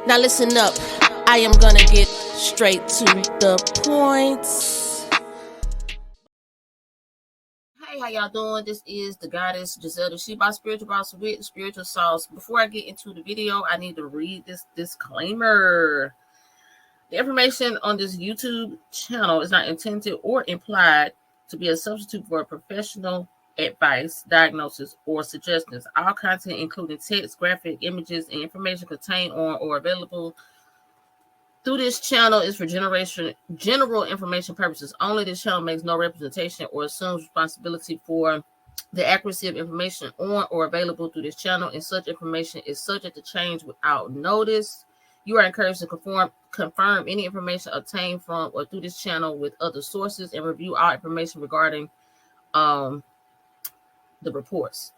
Now listen up, I am gonna get straight to the point. Hey, how y'all doing? This is the goddess Giselle, the She Boss, spiritual boss with spiritual sauce. Before I get into the video, I need to read this disclaimer. The information on this YouTube channel is not intended or implied to be a substitute for professional advice, diagnosis, or suggestions. All content, including text, graphic, images, and information contained on or available through this channel is for general information purposes only. This channel makes no representation or assumes responsibility for the accuracy of information on or available through this channel, and such information is subject to change without notice. You are encouraged to confirm any information obtained from or through this channel with other sources and review all information regarding the reports.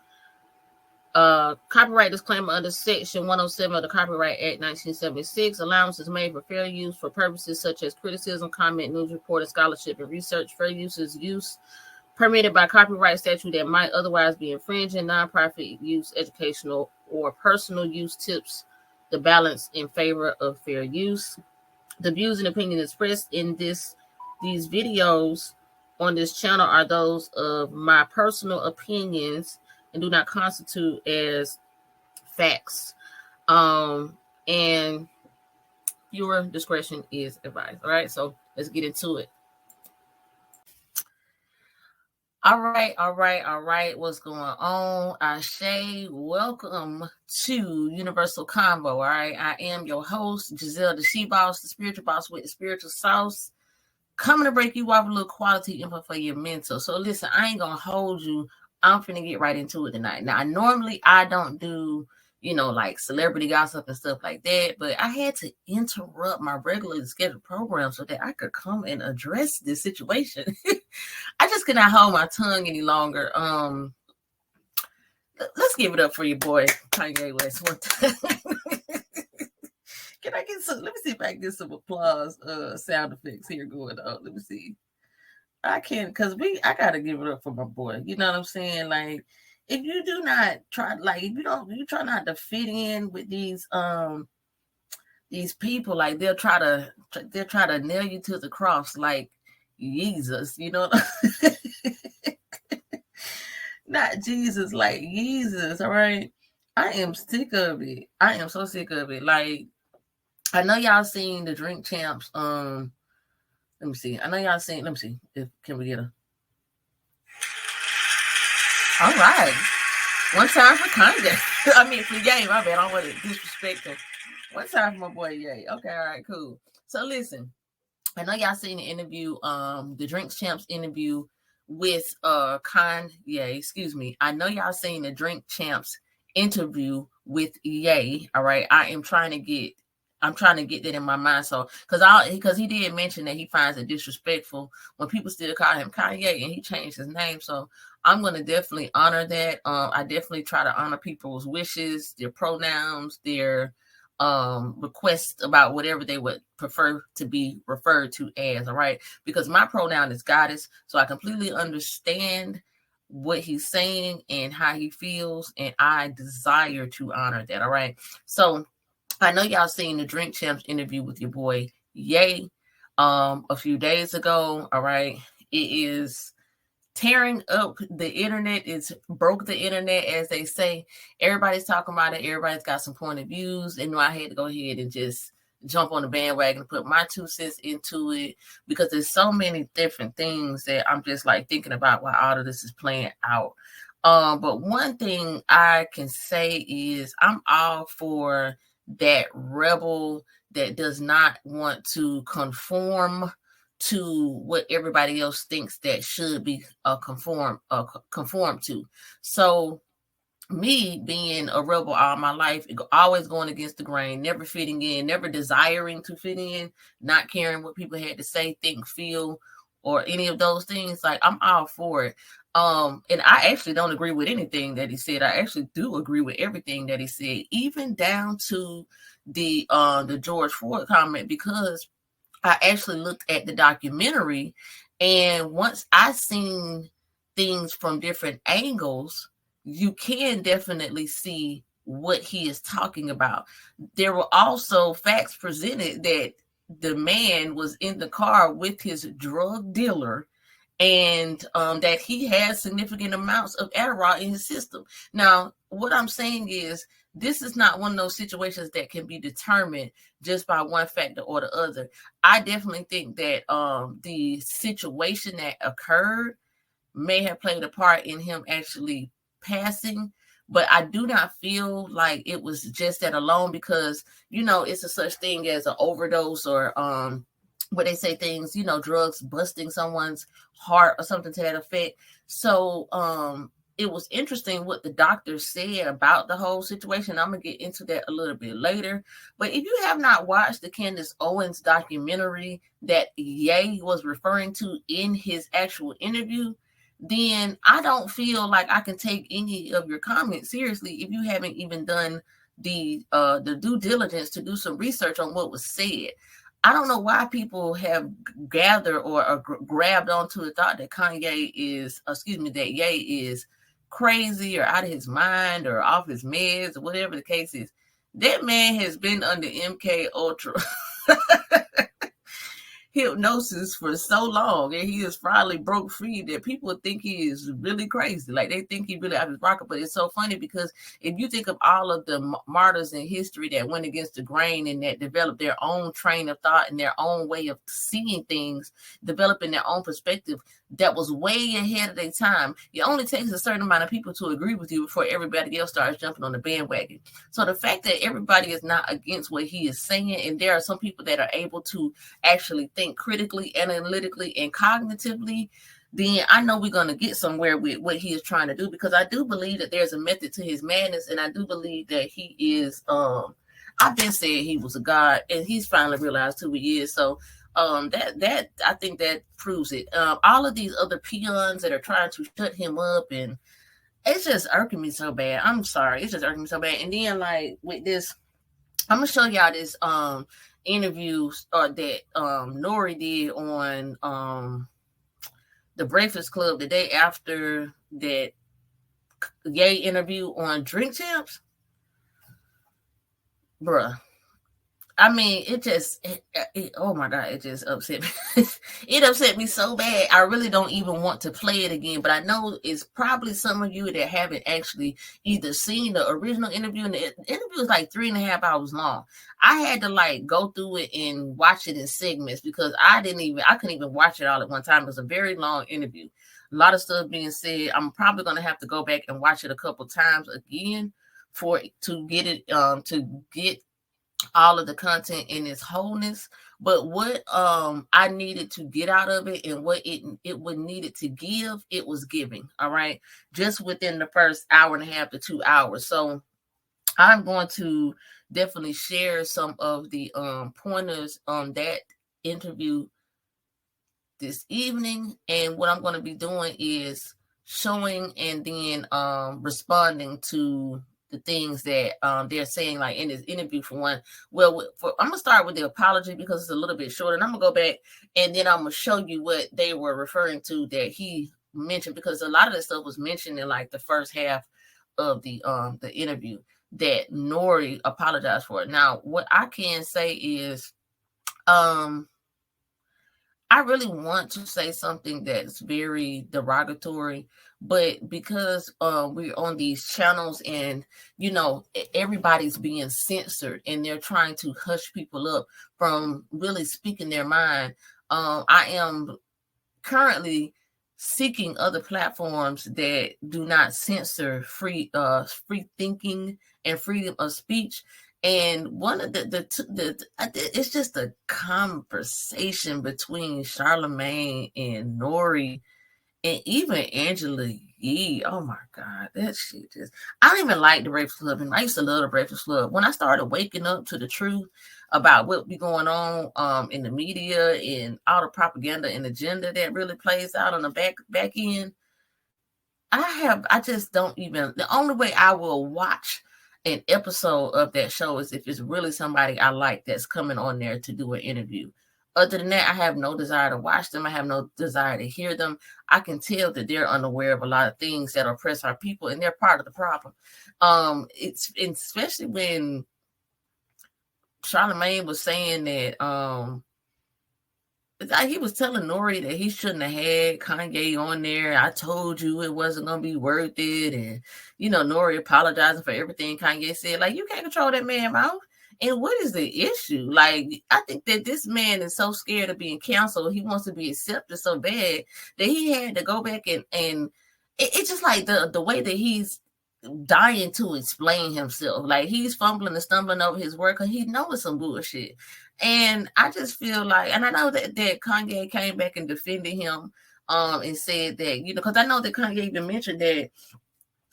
Copyright disclaimer under Section 107 of the Copyright Act 1976. Allowance is made for fair use for purposes such as criticism, comment, news reporting, scholarship, and research. Fair use is use permitted by copyright statute that might otherwise be infringing. Nonprofit use, educational, or personal use tips the balance in favor of fair use. The views and opinions expressed in these videos on this channel are those of my personal opinions and do not constitute as facts. And your discretion is advised. All right, so let's get into it. All right. What's going on? Ashe, welcome to Universal Convo. All right, I am your host, Giselle, the She Boss, the spiritual boss with the spiritual sauce, coming to break you off a little quality info for your mental. So listen, I ain't gonna hold you. I'm finna get right into it tonight. Now, normally I don't do, like celebrity gossip and stuff like that, but I had to interrupt my regularly scheduled program so that I could come and address this situation. I just cannot hold my tongue any longer. Let's give it up for your boy Kanye West one time. Can I get some? Let me see if I can get some applause sound effects here going on. Let me see. I can't, because I gotta give it up for my boy. You know what I'm saying? Like, if you do not try, like, if you try not to fit in with these people, like they'll try to nail you to the cross, like Jesus. You know, not Jesus, like Jesus. All right, I am sick of it. I am so sick of it. Like, I know y'all seen the Drink Champs. Let me see. I know y'all seen. Let me see. Can we get a? All right. One time for Kanye. I mean, for Ye. My bad. I don't want to disrespect him. One time for my boy Ye. Okay. All right. Cool. So listen. I know y'all seen the interview. The Drink Champs interview with Kanye. Excuse me. I know y'all seen the Drink Champs interview with Ye. All right. I'm trying to get that in my mind. So, because he did mention that he finds it disrespectful when people still call him Kanye, and he changed his name. So I'm going to definitely honor that. I definitely try to honor people's wishes, their pronouns, their requests about whatever they would prefer to be referred to as. All right. Because my pronoun is goddess. So I completely understand what he's saying and how he feels. And I desire to honor that. All right. So I know y'all seen the Drink Champs interview with your boy Ye a few days ago. All right. It is tearing up the internet. It's broke the internet, as they say. Everybody's talking about it. Everybody's got some point of views. And I had to go ahead and just jump on the bandwagon and put my 2 cents into it, because there's so many different things that I'm just like thinking about while all of this is playing out. But one thing I can say is I'm all for that rebel that does not want to conform to what everybody else thinks that should be conform to. So me being a rebel all my life, always going against the grain, never fitting in, never desiring to fit in, not caring what people had to say, think, feel, or any of those things, like I'm all for it. And I actually don't agree with anything that he said. I actually do agree with everything that he said, even down to the George Floyd comment, because I actually looked at the documentary, and once I seen things from different angles, you can definitely see what he is talking about. There were also facts presented that the man was in the car with his drug dealer, and that he has significant amounts of Adderall in his system. Now, what I'm saying is, this is not one of those situations that can be determined just by one factor or the other. I definitely think that the situation that occurred may have played a part in him actually passing, but I do not feel like it was just that alone, because, you know, it's a such thing as an overdose, or where they say things, you know, drugs busting someone's heart or something to that effect. So it was interesting what the doctor said about the whole situation. I'm gonna get into that a little bit later. But if you have not watched the Candace Owens documentary that Ye was referring to in his actual interview, then I don't feel like I can take any of your comments seriously if you haven't even done the due diligence to do some research on what was said. I don't know why people have gathered or grabbed onto the thought that Kanye is, that Ye is crazy or out of his mind or off his meds or whatever the case is. That man has been under MK Ultra hypnosis for so long, and he is finally broke free, that people think he is really crazy. Like, they think he really out of his rocket. But it's so funny, because if you think of all of the martyrs in history that went against the grain and that developed their own train of thought and their own way of seeing things, developing their own perspective that was way ahead of their time, it only takes a certain amount of people to agree with you before everybody else starts jumping on the bandwagon. So the fact that everybody is not against what he is saying, and there are some people that are able to actually think critically, analytically, and cognitively, then I know we're going to get somewhere with what he is trying to do, because I do believe that there's a method to his madness, and I do believe that he is, I've been saying he was a god, and he's finally realized who he is. So that I think that proves it. All of these other peons that are trying to shut him up, and it's just irking me so bad. I'm sorry, it's just irking me so bad. And then, like, with this, I'm gonna show y'all this interview that NORE did on the Breakfast Club the day after that Ye interview on Drink Champs. Bruh, I mean, oh my God, it just upset me. It upset me so bad. I really don't even want to play it again, but I know it's probably some of you that haven't actually either seen the original interview, and the interview is like 3.5 hours long. I had to like go through it and watch it in segments, because I couldn't even watch it all at one time. It was a very long interview. A lot of stuff being said. I'm probably going to have to go back and watch it a couple times again to get all of the content in its wholeness. But what I needed to get out of it, and what it would needed to give, it was giving. All right, just within the first hour and a half to 2 hours. So I'm going to definitely share some of the pointers on that interview this evening. And what I'm going to be doing is showing and then responding to the things that they're saying, like in this interview. For one, well, I'm gonna start with the apology because it's a little bit shorter, and I'm gonna go back and then I'm gonna show you what they were referring to that he mentioned, because a lot of that stuff was mentioned in like the first half of the interview that NORE apologized for. Now, what I can say is, I really want to say something that's very derogatory, but because we're on these channels and, you know, everybody's being censored and they're trying to hush people up from really speaking their mind, I am currently seeking other platforms that do not censor free thinking and freedom of speech. And one of it's just a conversation between Charlemagne and NORE and even Angela Yee. Oh my God, that shit just, I don't even like the Breakfast Club. And I used to love the Breakfast Club. When I started waking up to the truth about what be going on in the media and all the propaganda and agenda that really plays out on the back end, I just don't even, the only way I will watch an episode of that show is if it's really somebody I like that's coming on there to do an interview. Other than that, I have no desire to watch them. I have no desire to hear them. I can tell that they're unaware of a lot of things that oppress our people, and they're part of the problem. It's especially when Charlemagne was saying that he was telling NORE that he shouldn't have had Kanye on there. I told you it wasn't gonna be worth it, and NORE apologizing for everything Kanye said. Like, you can't control that man's mouth. And what is the issue? Like, I think that this man is so scared of being canceled. He wants to be accepted so bad that he had to go back and it's just like the way that he's dying to explain himself. Like, he's fumbling and stumbling over his work because he knows some bullshit. And I just feel like, and I know that Kanye came back and defended him and said that, because I know that Kanye even mentioned that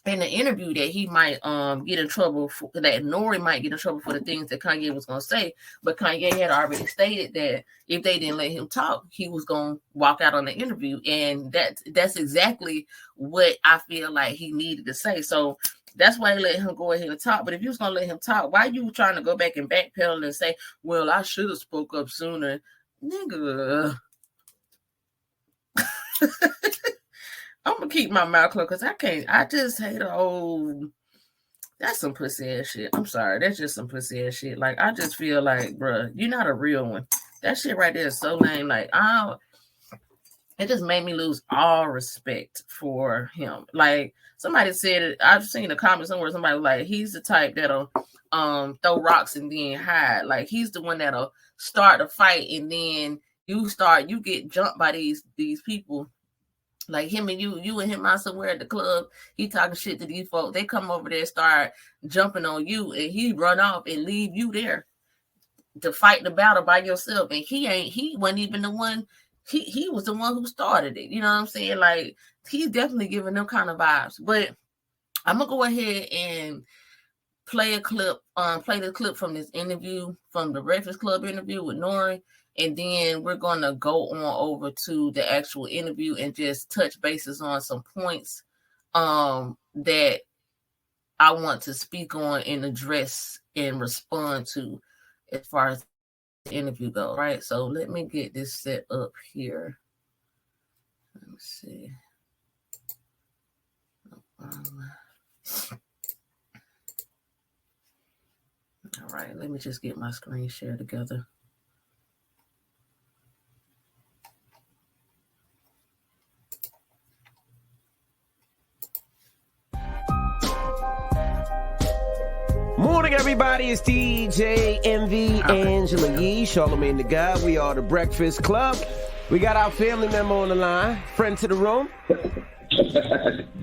in the interview that he might get in trouble that NORE might get in trouble for the things that Kanye was going to say. But Kanye had already stated that if they didn't let him talk, he was going to walk out on the interview. And that's exactly what I feel like he needed to say. So that's why they let him go ahead and talk. But if you was going to let him talk, why you trying to go back and backpedal and say, well, I should have spoke up sooner? Nigga. I'm gonna keep my mouth closed because I can't. I just hate that's some pussy ass shit. I'm sorry, that's just some pussy ass shit. Like, I just feel like, bruh, you're not a real one. That shit right there is so lame. Like, it just made me lose all respect for him. Like, somebody said it. I've seen a comment somewhere. Somebody was like, he's the type that'll throw rocks and then hide. Like, he's the one that'll start a fight and then you get jumped by these people. Like him and you and him out somewhere at the club, he talking shit to these folks. They come over there, start jumping on you, and he run off and leave you there to fight the battle by yourself. And he wasn't even the one. He was the one who started it. You know what I'm saying? Like, he's definitely giving them kind of vibes. But I'm gonna go ahead and play a clip. Play the clip from this interview, from the Breakfast Club interview with NORE. And then we're going to go on over to the actual interview and just touch bases on some points that I want to speak on and address and respond to as far as the interview goes. Right. So let me get this set up here. Let me see. All right. Let me just get my screen share together. Morning, everybody. It's DJ MV, Angela Yee, Charlemagne the God. We are the Breakfast Club. We got our family member on the line, friend to the room.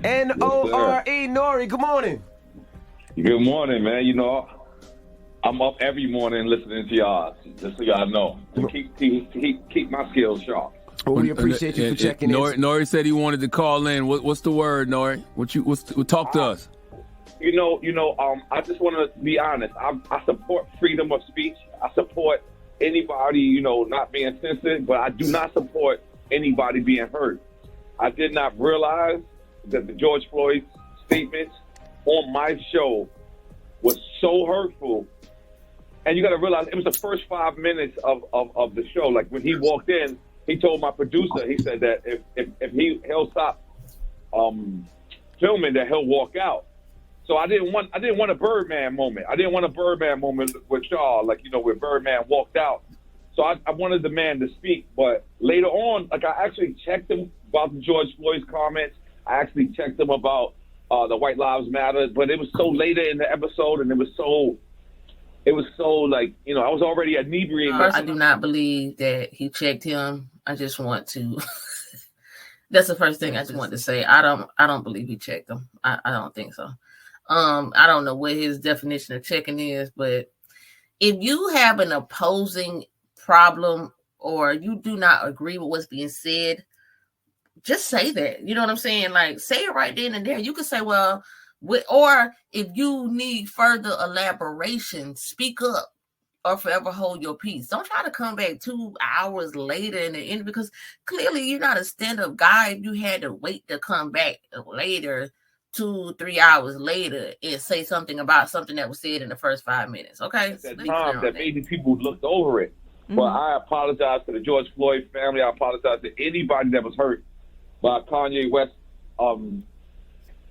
NORE, NORE. Good morning. Good morning, man. I'm up every morning listening to y'all, just so y'all know. To keep my skills sharp. Well, we appreciate you for checking in. NORE said he wanted to call in. What's the word, NORE? Talk to us. I just want to be honest. I support freedom of speech. I support anybody, not being censored, but I do not support anybody being hurt. I did not realize that the George Floyd statements on my show was so hurtful. And you got to realize it was the first 5 minutes of the show. Like, when he walked in, he told my producer, he said that if he'll stop filming, that he'll walk out. So I didn't want a Birdman moment. I didn't want a Birdman moment with y'all, where Birdman walked out. So I wanted the man to speak. But later on, I actually checked him about the George Floyd's comments. I actually checked him about the White Lives Matter. But it was so later in the episode, and it was so I was already inebriated. I do not believe that he checked him. I just want to. That's the first thing I just want to say. I don't believe he checked him. I don't think so. I don't know what his definition of checking is, but if you have an opposing problem or you do not agree with what's being said, just say that. You know what I'm saying? Like, say it right then and there. You can say, well, or if you need further elaboration, speak up or forever hold your peace. Don't try to come back 2 hours later in the interview, because clearly you're not a stand-up guy if you had to wait to come back later, 2-3 hours later, and say something about something that was said in the first 5 minutes. Okay? At that time, that maybe people looked over it. But I apologize to the George Floyd family. I apologize to anybody that was hurt by Kanye West's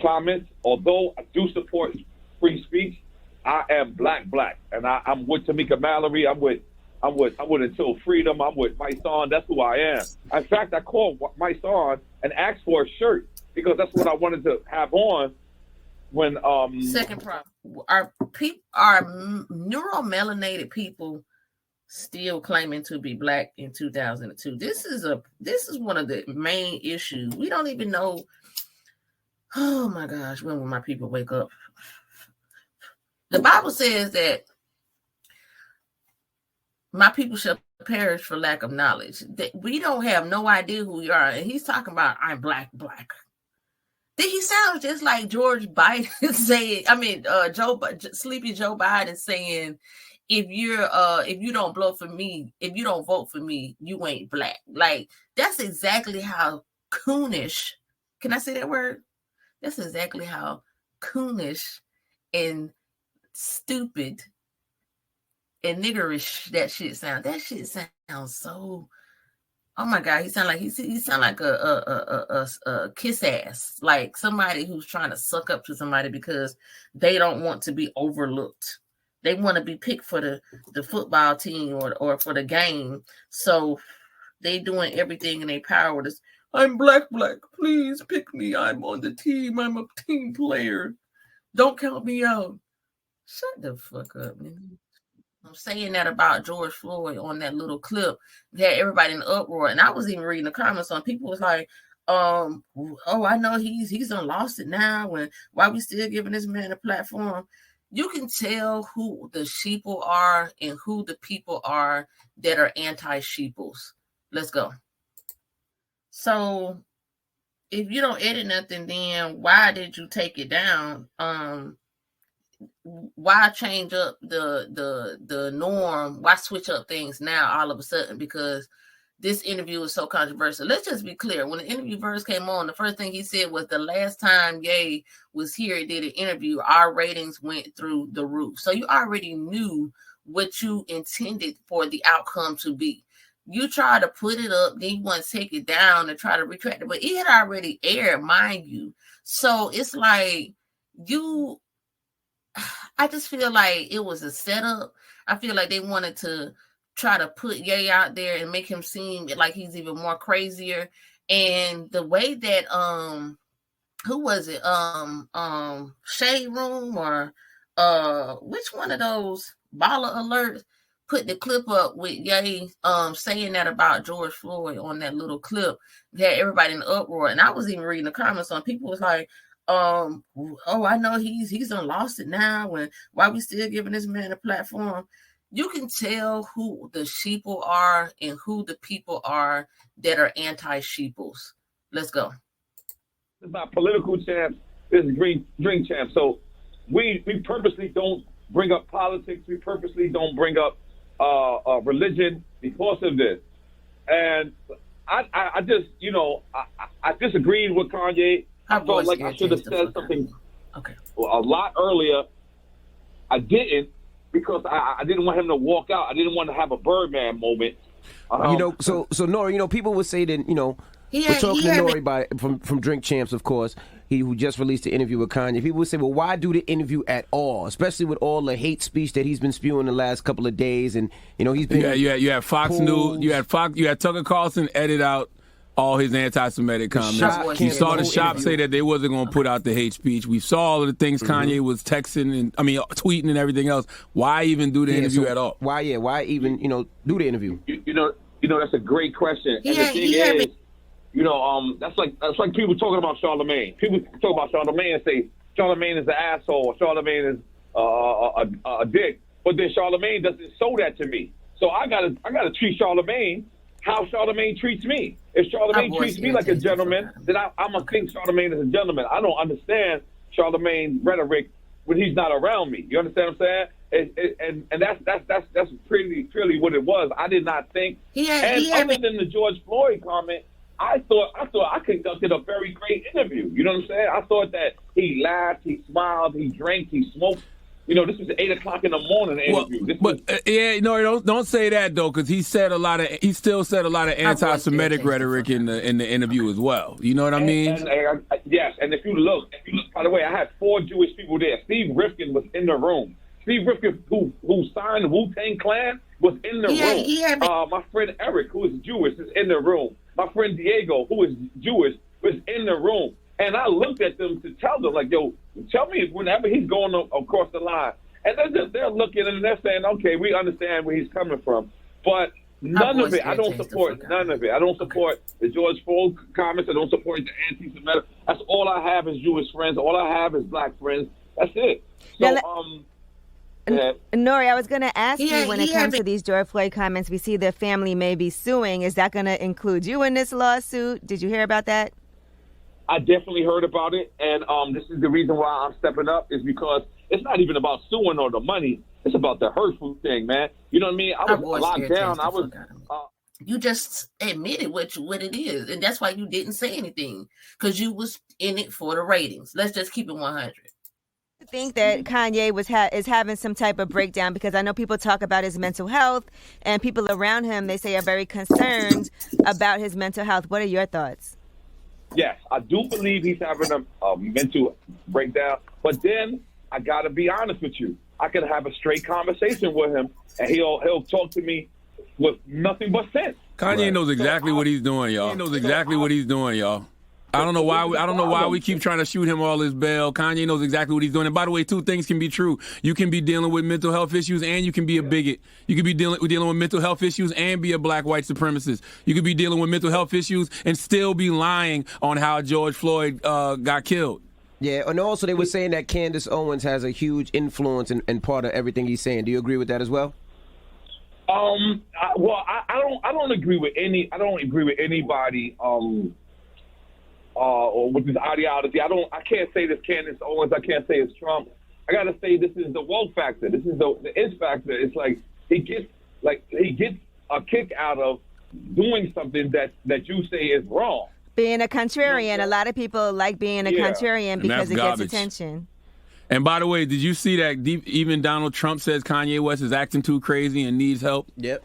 comments. Although I do support free speech, I am black, and I'm with Tamika Mallory. I'm with Until Freedom. I'm with my son. That's who I am. In fact, I called my son and asked for a shirt because that's what I wanted to have on when. Second problem: are neuromelanated people still claiming to be black in 2002? This is one of the main issues. We don't even know. Oh my gosh, when will my people wake up? The Bible says that my people shall perish for lack of knowledge. That we don't have no idea who we are. And he's talking about I'm black. Then he sounds just like George Biden saying, Sleepy Joe Biden saying, if you don't vote for me, you ain't black. Like, that's exactly how coonish, can I say that word? That's exactly how coonish and stupid and niggerish that shit sounds. That shit sounds so. Oh my God, he sound like a kiss ass, like somebody who's trying to suck up to somebody because they don't want to be overlooked. They want to be picked for the football team or for the game, so they doing everything in their power to. I'm black. Please pick me. I'm on the team. I'm a team player. Don't count me out. Shut the fuck up, man. I'm saying that about George Floyd on that little clip. Had everybody in uproar, and I was even reading the comments on people was like, "Oh, I know he's done lost it now, and why we still giving this man a platform?" You can tell who the sheeple are and who the people are that are anti-sheeples. Let's go. So, if you don't edit nothing, then why did you take it down? Why change up the norm? Why switch up things now all of a sudden? Because this interview is so controversial. Let's just be clear. When the interview first came on, the first thing he said was the last time Ye was here and did an interview, our ratings went through the roof. So you already knew what you intended for the outcome to be. You try to put it up, then you want to take it down and try to retract it, but it had already aired, mind you. So it's like I just feel like it was a setup. I feel like they wanted to try to put Ye out there and make him seem like he's even more crazier. And the way that who was it? Shade Room or which one of those baller alerts put the clip up with Ye saying that about George Floyd on that little clip, that everybody in uproar. And I was even reading the comments on people was like, I know he's done lost it now, and why we still giving this man a platform? You can tell who the sheeple are and who the people are that are anti-sheeples. Let's go. It's about political champs. This is drink champs. So we purposely don't bring up politics. We purposely don't bring up religion because of this. And I just, I disagreed with Kanye. I felt like I should have said something a lot earlier. I didn't because I didn't want him to walk out. I didn't want to have a Birdman moment. So NORE, people would say that, we're talking to NORE from Drink Champs, of course, who just released the interview with Kanye. People would say, well, why do the interview at all, especially with all the hate speech that he's been spewing the last couple of days, and he's been you had Fox News, you had Tucker Carlson edit out all his anti-Semitic comments. You saw the shop say that they wasn't going to put out the hate speech. We saw all of the things Kanye was texting and tweeting and everything else. Why even do the interview at all? Why even do the interview? That's a great question. And the thing is, that's like people talking about Charlemagne. People talk about Charlemagne and say Charlemagne is an asshole, or Charlemagne is a dick. But then Charlemagne doesn't show that to me. So I gotta treat Charlemagne how Charlemagne treats me. If Charlemagne treats me like a gentleman, then I'm gonna think Charlemagne is a gentleman. I don't understand Charlemagne's rhetoric when he's not around me. You understand what I'm saying? And that's pretty what it was. I did not think. Other than the George Floyd comment, I thought I conducted a very great interview. You know what I'm saying? I thought that he laughed, he smiled, he drank, he smoked. You know, this was 8 o'clock in the morning interview. Don't say that though, because he still said a lot of anti-Semitic rhetoric in the interview as well. You know what I mean? Yes, and if you look, by the way, I had 4 Jewish people there. Steve Rifkin was in the room. Steve Rifkin, who signed Wu-Tang Clan, was in the room. My friend Eric, who is Jewish, is in the room. My friend Diego, who is Jewish, was in the room. And I looked at them to tell them, like, yo, tell me whenever he's going across the line. And they're looking and they're saying, okay, we understand where he's coming from. But none of it, I don't support none of it. I don't support the George Floyd comments. I don't support the anti-Semitic. That's all I have is Jewish friends. All I have is black friends. That's it. So, NORE, I was going to ask you, when it comes to these George Floyd comments, we see the family may be suing. Is that going to include you in this lawsuit? Did you hear about that? I definitely heard about it, and this is the reason why I'm stepping up, is because it's not even about suing or the money. It's about the hurtful thing, man. You know what I mean? I was locked down. You just admitted what it is, and that's why you didn't say anything, because you was in it for the ratings. Let's just keep it 100. I think that Kanye is having some type of breakdown, because I know people talk about his mental health, and people around him, they say, are very concerned about his mental health. What are your thoughts? Yes, I do believe he's having a mental breakdown, but then I got to be honest with you. I could have a straight conversation with him, and he'll talk to me with nothing but sense. Kanye knows exactly what he's doing, y'all. He knows exactly what he's doing, y'all. I don't know why we keep trying to shoot him all his bail. Kanye knows exactly what he's doing. And by the way, 2 things can be true. You can be dealing with mental health issues and you can be a bigot. You can be dealing with mental health issues and be a black white supremacist. You could be dealing with mental health issues and still be lying on how George Floyd got killed. Yeah, and also they were saying that Candace Owens has a huge influence and part of everything he's saying. Do you agree with that as well? I don't agree with anybody. Or with this ideology. I can't say this Candace Owens. I can't say it's Trump. I gotta say this is the woke factor. This is the it factor. It's like he gets a kick out of doing something that you say is wrong. Being a contrarian. A lot of people like being a contrarian because it gets attention. And by the way, did you see that even Donald Trump says Kanye West is acting too crazy and needs help? Yep.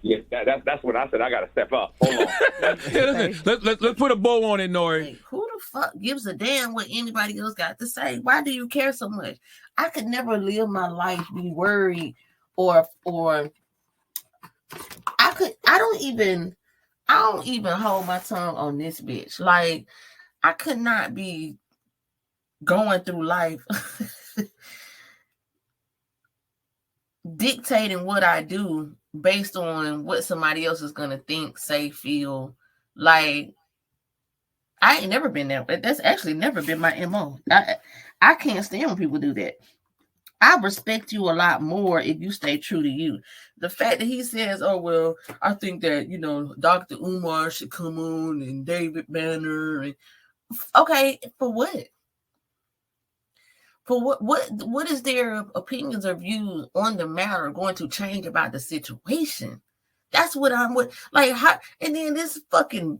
Yeah, that's what I said. I got to step up. Hold on. Let's put a bow on it, NORE. Like, who the fuck gives a damn what anybody else got to say? Why do you care so much? I could never live my life be worried or I don't even hold my tongue on this bitch. Like, I could not be going through life dictating what I do based on what somebody else is gonna think, say, feel. Like, I ain't never been there. That's actually never been my MO. I can't stand when people do that. I respect you a lot more if you stay true to you. The fact that he says, oh, well, I think that, Dr. Umar should come on and David Banner. And okay, for what? For what is their opinions or views on the matter going to change about the situation? That's what I'm with. Like, how, and then this motherfucking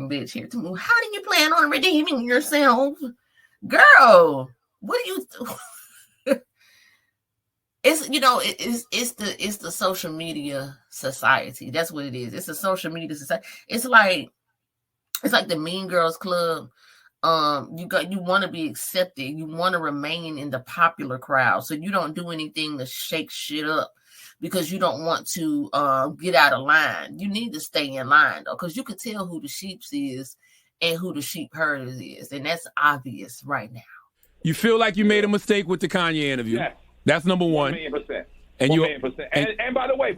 bitch here to me. How do you plan on redeeming yourself? Girl, what do you do? It's the social media society. That's what it is. It's a social media society. It's like the Mean Girls Club. You want to be accepted. You want to remain in the popular crowd, so you don't do anything to shake shit up because you don't want to get out of line. You need to stay in line though, because you can tell who the sheeps is and who the sheep herders is, and that's obvious right now. You feel like you made a mistake with the Kanye interview. Yes. That's number one. 1,000,000%. And 1,000,000%. And by the way,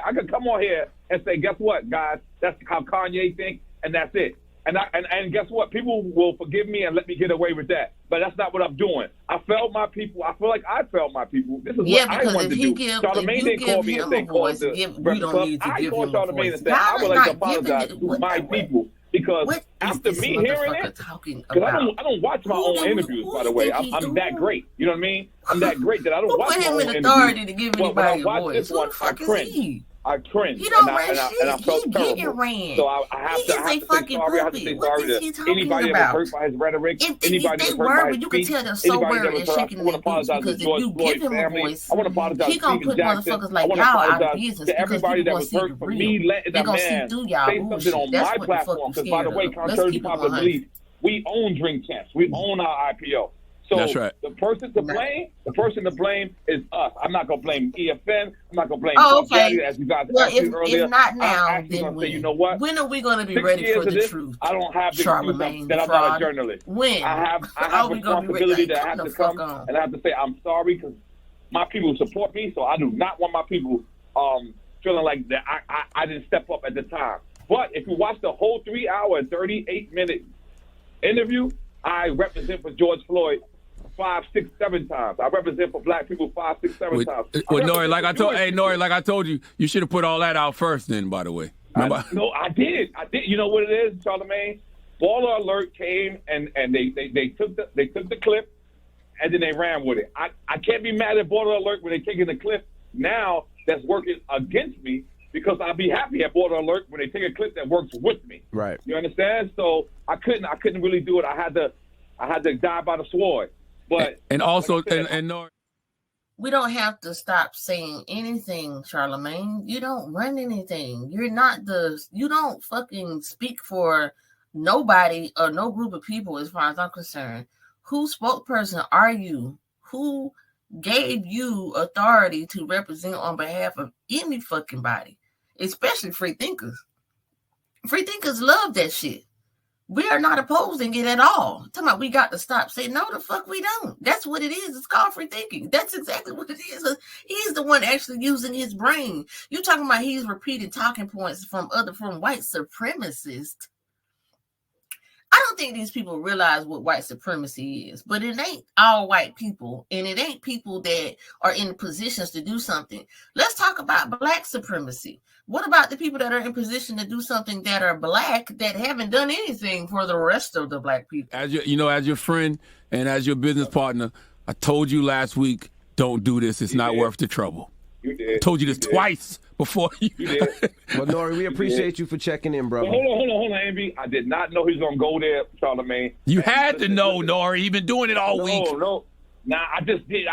I could come on here and say, guess what, guys? That's how Kanye thinks, and that's it. And guess what? People will forgive me and let me get away with that. But that's not what I'm doing. I failed my people. I feel like I failed my people. This is what I wanted to do. Charlamagne didn't call me and say, call the Breakfast Club. I called Charlamagne and said, I would like to apologize to my people. Because after me hearing it, because I don't watch my own interviews, by the way. I'm that great. You know what I mean? I'm that great that I don't watch my own interviews. Put him in authority to give anybody a voice. This one, I cringe. I cringe. He don't run and I felt he terrible. getting ran. So I have to say sorry. I have to say sorry to anybody that was hurt by his rhetoric. Anybody that was hurt by his you can tell they're so worried and shaking their boots because if you give him a voice, I want to apologize he gonna put motherfuckers like y'all out of business to everybody that was hurt for me letting a man say something on my platform. Because by the way, contrary to popular belief, we own Drink Champs. We own our IPO. So that's right. The person to blame is us. I'm not gonna blame EFN. I'm not gonna blame okay. as you guys asked me earlier. If not now, I'm actually gonna say, you know what? When are we gonna be ready for the truth? I don't have the Charlemagne, that I'm not a journalist. When? I have responsibility that I have to come and I have to say I'm sorry because my people support me, so I do not want my people feeling like that I didn't step up at the time. But if you watch the whole 3 hour and 38-minute interview, I represent for George Floyd 5, 6, 7 times. I represent for black people 5, 6, 7 times. Well, Nori, like I told you, you should have put all that out first. Then, by the way, no, I did. You know what it is, Charlemagne? Baller Alert came and they took the clip and then they ran with it. I can't be mad at Baller Alert when they're taking the clip now that's working against me because I'll be happy at Baller Alert when they take a clip that works with me. Right. You understand? So I couldn't really do it. I had to die by the sword. But and also like said, and Nori, we don't have to stop saying anything, Charlemagne. You don't run anything. You don't fucking speak for nobody or no group of people as far as I'm concerned. Whose spokesperson are you? Who gave you authority to represent on behalf of any fucking body, especially free thinkers? Free thinkers love that shit. We are not opposing it at all. Talking about we got to stop saying no, the fuck we don't. That's what it is. It's called free thinking. That's exactly what it is. He's the one actually using his brain. You talking about he's repeating talking points from white supremacists. I don't think these people realize what white supremacy is, but it ain't all white people, and it ain't people that are in positions to do something. Let's talk about black supremacy. What about the people that are in position to do something that are black that haven't done anything for the rest of the black people? As your friend and as your business partner, I told you last week, don't do this. It's not worth the trouble. You did. I told you this twice before you. You did. Well, Nori, we appreciate you for checking in, brother. Well, hold on, Envy. I did not know he was gonna go there, Charlemagne. You had to know, Nori. You've been doing it all week. No. Nah, I just did.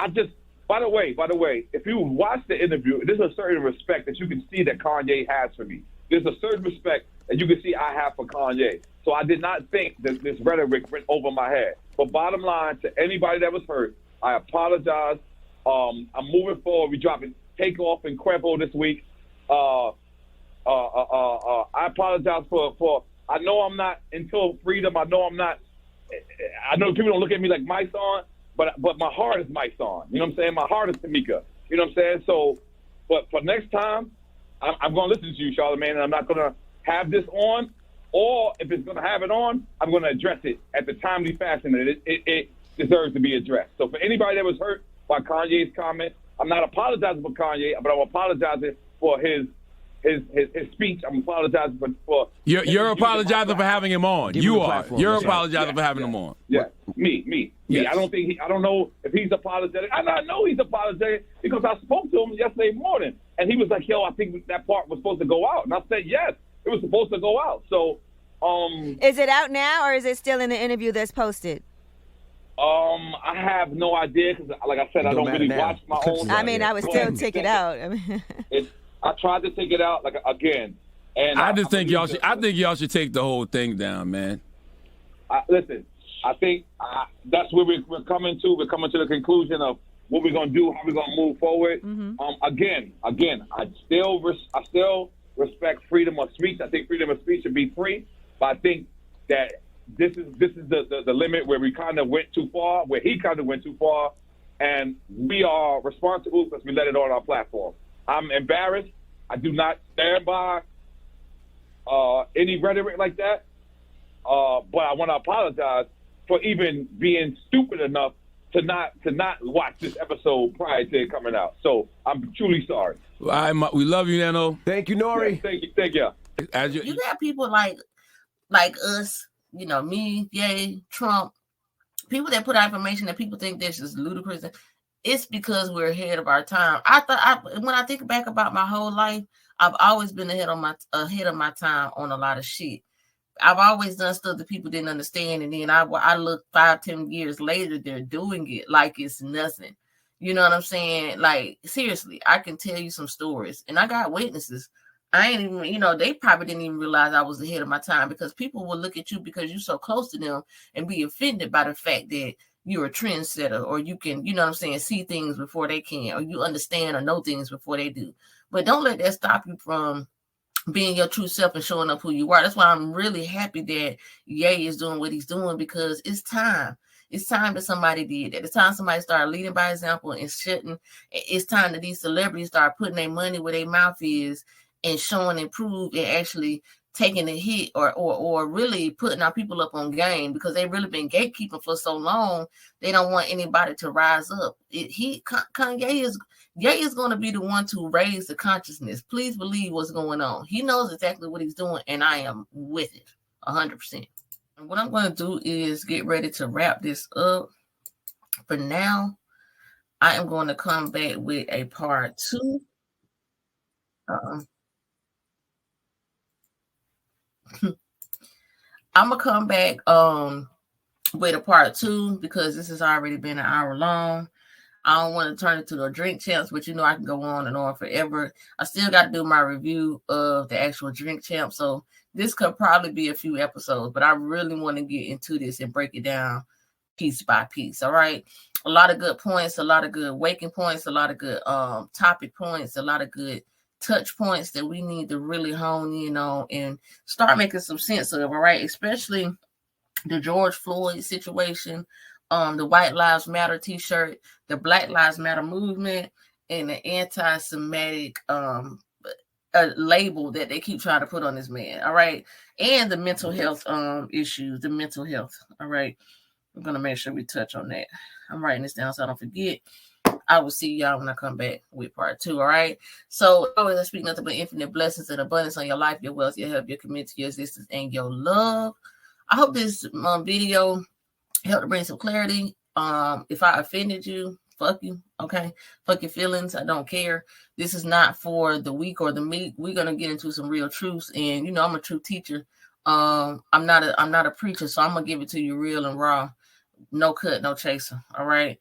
By the way, if you watch the interview, there's a certain respect that you can see that Kanye has for me. There's a certain respect that you can see I have for Kanye. So I did not think that this rhetoric went over my head. But bottom line, to anybody that was hurt, I apologize. I'm moving forward. We're dropping Takeoff and Convo this week. I apologize for. I know I'm not until freedom. I know people don't look at me like my son, but my heart is my son. You know what I'm saying? My heart is Tamika. You know what I'm saying? So, but for next time, I'm going to listen to you, Charlemagne, and I'm not going to have this on. Or if it's going to have it on, I'm going to address it at the timely fashion that it deserves to be addressed. So for anybody that was hurt by Kanye's comment, I'm not apologizing for Kanye, but I'm apologizing for his speech. I'm apologizing for You're apologizing for having him on. You are. You're apologizing for having him on. Yeah, me. Yes. I don't know if he's apologetic. I know he's apologetic because I spoke to him yesterday morning, and he was like, "Yo, I think that part was supposed to go out," and I said, "Yes, it was supposed to go out." So, is it out now or is it still in the interview that's posted? I have no idea because, like I said, I don't really watch my own. I mean, I would still take it out. I tried to take it out again, and I think y'all should take the whole thing down, man. Listen, I think that's where we're coming to. We're coming to the conclusion of what we're gonna do, how we're gonna move forward. Mm-hmm. Again, I still respect freedom of speech. I think freedom of speech should be free, but I think that this is the limit where we kind of went too far, where he kind of went too far, and we are responsible because we let it on our platform. I'm embarrassed. I do not stand by any rhetoric like that, but I want to apologize for even being stupid enough to not watch this episode prior to it coming out. So I'm truly sorry. We love you, Nano. Thank you, Nori. Yeah, thank you. You got people like us, you know, me, Ye, Trump, people that put out information that people think this is ludicrous. It's because we're ahead of our time. When I think back about my whole life, I've always been ahead of my time on a lot of shit. I've always done stuff that people didn't understand, and then I look 5-10 years later, they're doing it like it's nothing. You know what I'm saying? Like, seriously, I can tell you some stories, and I got witnesses. I ain't even, they probably didn't even realize I was ahead of my time, because people will look at you because you're so close to them and be offended by the fact that you're a trendsetter, or you can, you know what I'm saying, see things before they can, or you understand or know things before they do. But don't let that stop you from being your true self and showing up who you are. That's why I'm really happy that Ye is doing what he's doing, because it's time. It's time that somebody did that. It's time somebody started leading by example and shouldn't. It's time that these celebrities start putting their money where their mouth is and showing and prove and actually taking a hit or really putting our people up on game, because they've really been gatekeeping for so long. They don't want anybody to rise up. Kanye is going to be the one to raise the consciousness. Please believe what's going on. He knows exactly what he's doing, and I am with it 100%. And what I'm going to do is get ready to wrap this up. For now, I am going to come back with a part 2. I'm gonna come back with a part 2, because this has already been an hour long. I don't want to turn it to a drink champs, but I can go on and on forever. I still got to do my review of the actual drink champ, so this could probably be a few episodes, but I really want to get into this and break it down piece by piece. All right, a lot of good points, a lot of good waking points, a lot of good topic points, a lot of good touch points that we need to really hone in on and start making some sense of. All right, especially the George Floyd situation, the White Lives Matter t-shirt, the Black Lives Matter movement, and the anti-Semitic label that they keep trying to put on this man. All right, and the mental health issues, the mental health. All right, we're gonna make sure we touch on that. I'm writing this down so I don't forget. I will see y'all when I come back with part 2. All right. So always I speak nothing but infinite blessings and abundance on your life, your wealth, your health, your community, your existence, and your love. I hope this video helped to bring some clarity. If I offended you, fuck you. Okay. Fuck your feelings. I don't care. This is not for the weak or the meek. We're gonna get into some real truths. And I'm a true teacher. I'm not a preacher, so I'm gonna give it to you real and raw. No cut, no chaser. All right.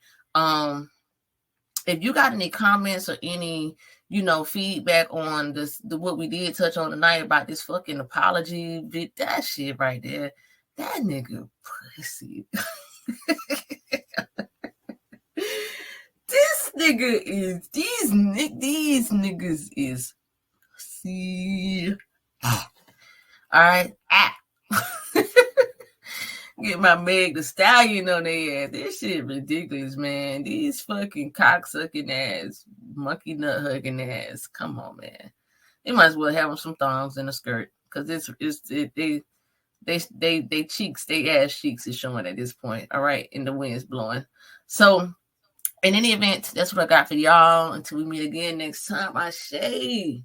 If you got any comments or any, feedback on what we did touch on tonight about this fucking apology, that shit right there, that nigga pussy. These niggas is see. All right. Get my Meg the Stallion on their ass. This shit ridiculous, man. These fucking cocksucking ass, monkey nut hugging ass. Come on, man. They might as well have them some thongs in a skirt, because they cheeks, they ass cheeks is showing at this point. All right, and the wind's blowing. So, in any event, that's what I got for y'all. Until we meet again next time, I say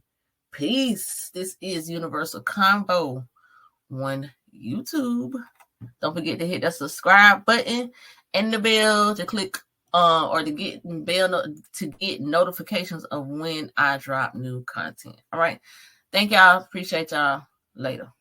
peace. This is Universal Convo on YouTube. Don't forget to hit that subscribe button and the bell to click or to get notifications of when I drop new content. All right. Thank y'all. Appreciate y'all. Later.